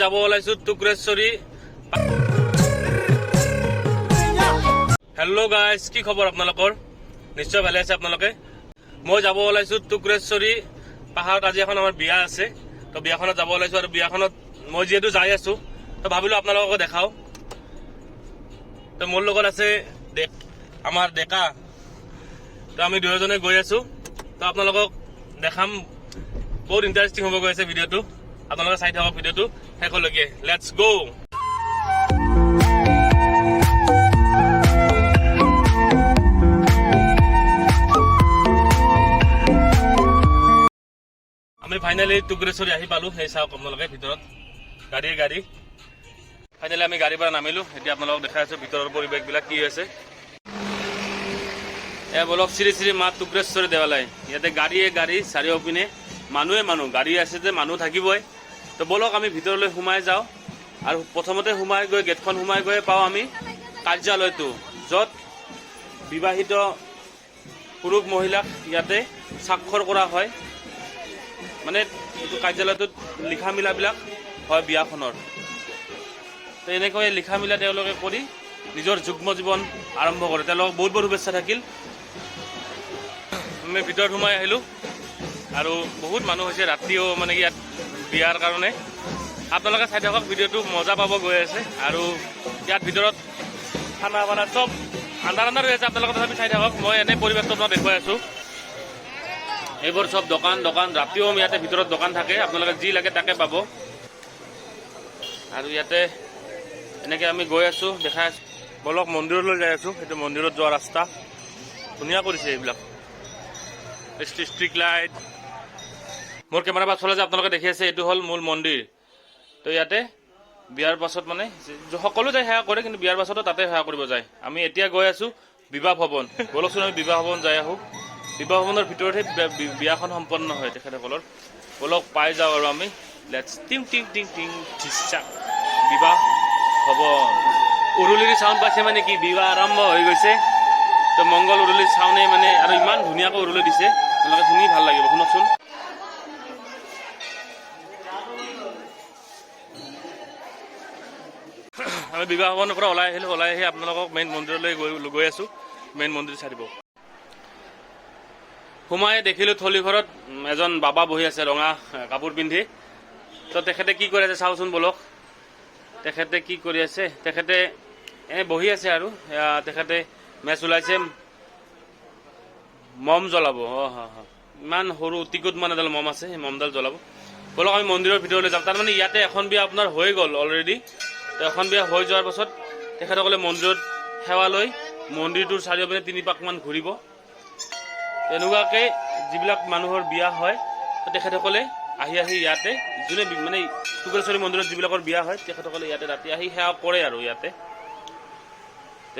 যাব ওলাইছো টুকুৰেশ্বৰী। Hello' guys, কি খবৰ আপোনালোকৰ? নিশ্চয় ভালে আছে আপোনালোকে। মই যাব ওলাইছো টুকুৰেশ্বৰী পাহাৰত। আজি এখন আমাৰ বিয়া আছে, তো বিয়াখনত যাব ওলাইছো। আৰু বিয়াখনত মই যিহেতু যাই আছো, তো ভাবিলো আপোনালোকক দেখাও। তো মোৰ লগত আছে আমাৰ ডেকা, তো আমি দুয়োজনে গৈ আছো। তো আপোনালোকক দেখাম, বহুত ইণ্টাৰেষ্টিং হ'ব গৈ আছে ভিডিঅ'টো। আপোনালোকে চাই থাকক ভিডিঅ'টো শেষলৈকে। লেটছ গো। আমি ফাইনেলি টুকুৰেশ্বৰী আহি পালো। সেই চাওক আপোনালোকে ভিতৰত গাড়ী ফাইনেলি আমি গাড়ীৰ পৰা নামিলো। এতিয়া আপোনালোকক দেখাই আছো ভিতৰৰ পৰিৱেশবিলাক কি হৈছে। এ বলক শ্ৰী শ্ৰী মা টুকুৰেশ্বৰী দেৱালয়। ইয়াতে গাড়ী চাৰিওপিনে মানুহ গাড়ী আছে যে মানুহ থাকিবই। তো বলক আমি ভিতৰলৈ সোমাই যাওঁ। আৰু প্ৰথমতে সোমাই গৈ গেটখন সোমাই গৈ পাওঁ আমি কাৰ্যালয়টো, য'ত বিবাহিত পুৰুষ মহিলাক ইয়াতে স্বাক্ষৰ কৰা হয়। মানে এইটো কাৰ্যালয়টোত লিখা মিলাবিলাক হয় বিয়াখনৰ। তো এনেকৈ লিখা মিলা তেওঁলোকে কৰি নিজৰ যুগ্ম জীৱন আৰম্ভ কৰে। তেওঁলোকক বহুত বহুত শুভেচ্ছা থাকিল। আমি ভিতৰত সোমাই আহিলোঁ আৰু বহুত মানুহ হৈছে ৰাতিও, মানে কি ইয়াত বিয়াৰ কাৰণে। আপোনালোকে চাই থাকক ভিডিঅ'টো, মজা পাব গৈ আছে। আৰু ইয়াত ভিতৰত খানা বানা চব আন্ধাৰ হৈ আছে। আপোনালোকে তথাপি চাই থাকক, মই এনে পৰিৱেশটো আপোনাক দেখুৱাই আছোঁ। এইবোৰ চব দোকান ৰাতিও ইয়াতে ভিতৰত দোকান থাকে, আপোনালোকে যি লাগে তাকে পাব। আৰু ইয়াতে এনেকৈ আমি গৈ আছোঁ, দেখাই আছোঁ। বলক মন্দিৰলৈ যাই আছোঁ। সেইটো মন্দিৰত যোৱা ৰাস্তা ধুনীয়া কৰিছে এইবিলাক, ষ্ট্ৰিট লাইট। মোৰ কেমেৰা বা চলে যে আপোনালোকে দেখি আছে, এইটো হ'ল মূল মন্দিৰ। তো ইয়াতে বিয়াৰ পাছত মানে সকলো যায় সেৱা কৰে, কিন্তু বিয়াৰ পাছতো তাতে সেৱা কৰিব যায়। আমি এতিয়া গৈ আছোঁ বিবাহ ভৱন। বলকচোন আমি বিবাহ ভৱন যাই আহোঁ। বিবাহ ভৱনৰ ভিতৰতহে বিয়াখন সম্পন্ন হয় তেখেতসকলৰ। বলক পাই যাওঁ আৰু আমি। লেটছ টিং টিং টিং টিং ঠিচাক বিবাহ ভৱন। উৰুলিৰ চাউণ্ড পাইছে মানে কি, বিবাহ আৰম্ভ হৈ গৈছে। তো মংগল উৰুলিৰ চাউণ্ডে মানে, আৰু ইমান ধুনীয়াকৈ উৰুলি দিছে, আপোনালোকে শুনি ভাল লাগিব। শুনকচোন। আমি বিবাহ ভৱনৰ পৰা ওলাই আহিলোঁ। ওলাই আহি আপোনালোকক মেইন মন্দিৰলৈ গৈ আছোঁ। মেইন মন্দিৰ চাই সোমাই দেখিলোঁ থলীঘৰত এজন বাবা বহি আছে ৰঙা কাপোৰ পিন্ধি। তো তেখেতে কি কৰি আছে চাওঁচোন বলক। তেখেতে কি কৰি আছে, তেখেতে বহি আছে আৰু তেখেতে মেচ ওলাইছে, মম জ্বলাব। ইমান সৰু টিকুত মানে এডাল মম আছে, সেই মমডাল জ্বলাব। বলক আমি মন্দিৰৰ ভিতৰলৈ যাম। তাৰমানে ইয়াতে এখন বিয়া আপোনাৰ হৈ গ'ল অলৰেডি। তো এখন বিয়া হৈ যোৱাৰ পাছত তেখেতসকলে মন্দিৰত সেৱা লৈ মন্দিৰটোৰ চাৰিওপিনে 3 পাকমান ঘূৰিব। তেনেকুৱাকৈ যিবিলাক মানুহৰ বিয়া হয়, তো তেখেতসকলে আহি ইয়াতে, যোনে মানে টুকুৰেশ্বৰী মন্দিৰত যিবিলাকৰ বিয়া হয়, তেখেতসকলে ইয়াতে ৰাতি আহি সেৱা কৰে আৰু ইয়াতে।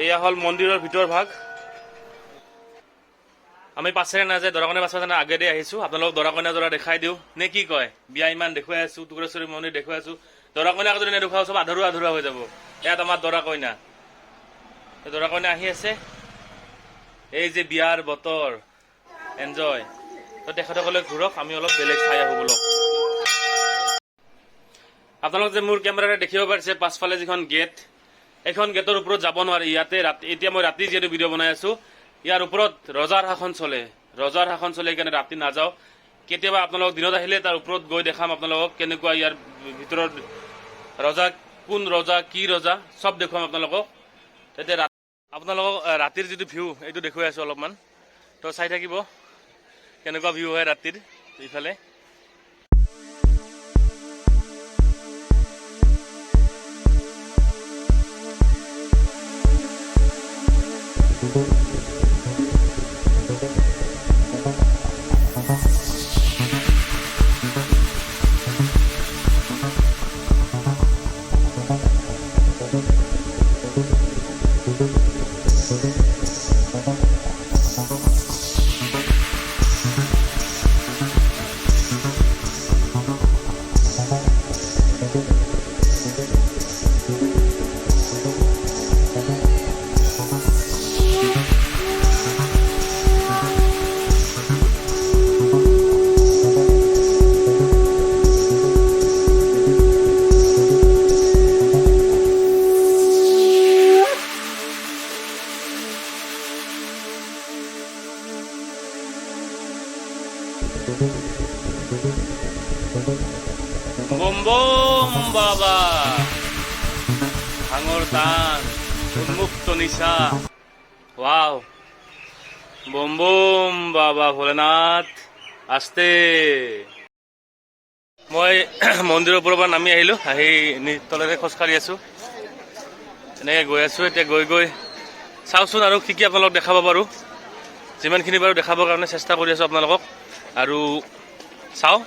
এয়া হ'ল মন্দিৰৰ ভিতৰ ভাগ। আমি পাছেৰে নাযায়, দৰাকইনা পাছেৰে নাযায়, আগেদি আহিছোঁ। আপোনালোকক দৰাকইনা জৰা দেখাই দিওঁ নে কি কয়? বিয়া ইমান দেখুৱাই আছোঁ, টুকুৰেশ্বৰী মন্দিৰ দেখুৱাই আছোঁ, দৰাকইনাক যদি নেদেখুৱাওঁ চব আধৰুৱা হৈ যাব। ইয়াত আমাৰ দৰাকইনা আহি আছে। এই যে বিয়াৰ বতৰ, এনজয়। তো তেখেতসকলে ঘূৰক, আমি অলপ বেলেগ চাই আহোঁ বলক। আপোনালোক যে মোৰ কেমেৰাৰে দেখিব পাৰিছে পাছফালে যিখন গেট, এইখন গেটৰ ওপৰত যাব নোৱাৰি। ইয়াতে এতিয়া মই ৰাতি যিহেতু ভিডিঅ' বনাই আছোঁ, ইয়াৰ ওপৰত ৰজাৰ শাসন চলে। সেইকাৰণে ৰাতি নাযাওঁ। কেতিয়াবা আপোনালোক দিনত আহিলে তাৰ ওপৰত গৈ দেখাম আপোনালোকক কেনেকুৱা ইয়াৰ ভিতৰত ৰজা, কোন ৰজা, কি ৰজা, চব দেখুৱাম আপোনালোকক। তেতিয়া আপোনালোকক ৰাতিৰ যিটো ভিউ এইটো দেখুৱাই আছোঁ অলপমান। তো চাই থাকিব কেনেকুৱা ভিউ হয় ৰাতিৰ ইফালে। বম বম বাবা ভাঙৰ টান উন্মুক্ত নিশা ৱাও বম বম বাবা ভোলেনাথ আস্তে মই মন্দিৰৰ ওপৰৰ পৰা নামি আহিলোঁ আহি তলেৰে খোজকাঢ়ি আছোঁ এনেকৈ গৈ আছোঁ এতিয়া গৈ গৈ চাওঁচোন আৰু কি আপোনালোকক দেখাব পাৰোঁ যিমানখিনি বাৰু দেখাবৰ কাৰণে চেষ্টা কৰি আছোঁ আপোনালোকক আৰু চাওঁ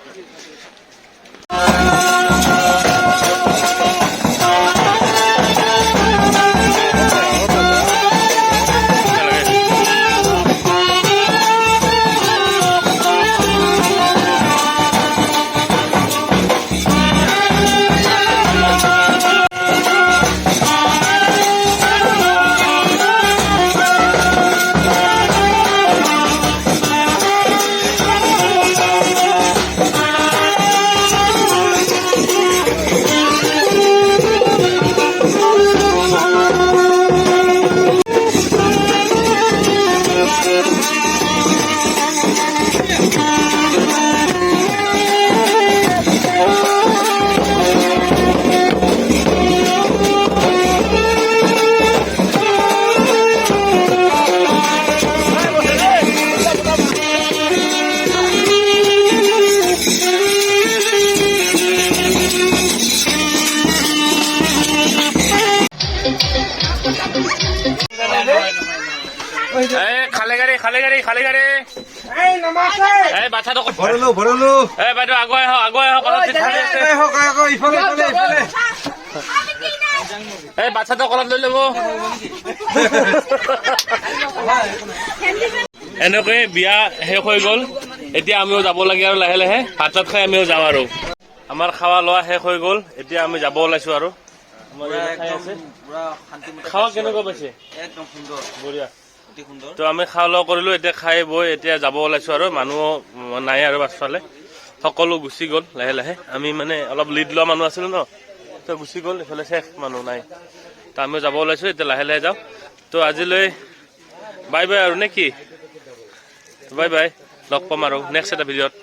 খালে গাড়ী এই বাচ্চাটো ভৰলো এই বাইদেউ আগুৱাই আহক এই বাচ্চাটো কলত লৈ ল'ব এনেকৈ বিয়া শেষ হৈ গ'ল এতিয়া আমিও যাব লাগে আৰু লাহে লাহে ভাত চাত খাই আমিও যাওঁ আৰু আমাৰ খাৱা লোৱা শেষ হৈ গ'ল এতিয়া আমি যাব ওলাইছো আৰু খাৱা কেনেকুৱা পাইছে একদম সুন্দৰ বঢ়িয়া অতি সুন্দৰ তো আমি খাওয়া লোৱা কৰিলো এতিয়া খাই বৈ এতিয়া যাব ওলাইছো আৰু মানুহ নাই আৰু পাছফালে সকলো গুচি গ'ল লাহে লাহে আমি মানে অলপ লিড লোৱা মানুহ আছিলো ন তো গুচি গ'ল এইফালে শেষ মানুহ নাই তো আমিও যাব ওলাইছো এতিয়া লাহে লাহে যাওঁ তো আজিলৈ বাই বাই আৰু নে কি বাই বাই লগ পাম আৰু নেক্সট এটা ভিডিঅ'ত